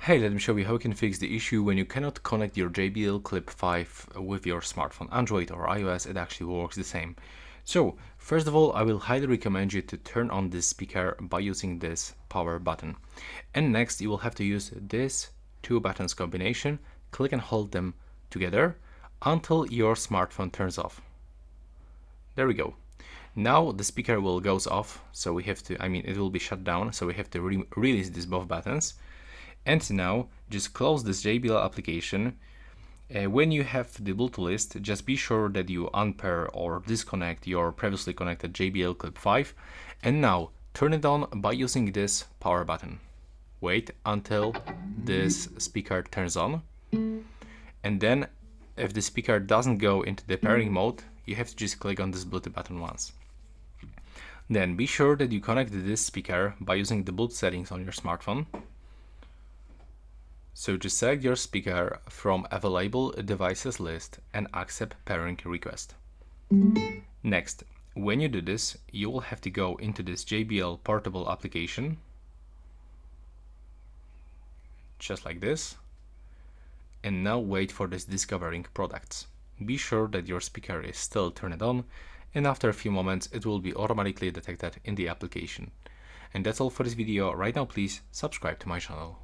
Hey, let me show you how you can fix the issue when you cannot connect your JBL Clip 5 with your smartphone. Android or iOS, it actually works the same. So, first of all, I will highly recommend you to turn on this speaker by using this power button. And next, you will have to use this two buttons combination, click and hold them together until your smartphone turns off. There we go. Now the speaker will goes off, so we have to, it will be shut down, so we have to release these both buttons. And now just close this JBL application. When you have the Bluetooth list, just be sure that you unpair or disconnect your previously connected JBL Clip 5, and now turn it on by using this power button. Wait until this speaker turns on, and then if the speaker doesn't go into the pairing mode, you have to just click on this Bluetooth button once. Then be sure that you connect this speaker by using the Bluetooth settings on your smartphone. So just select your speaker from available devices list and accept pairing request. Next, when you do this, you will have to go into this JBL portable application, just like this, and now wait for this discovering products. Be sure that your speaker is still turned on, and after a few moments it will be automatically detected in the application. And that's all for this video. Right now, please subscribe to my channel.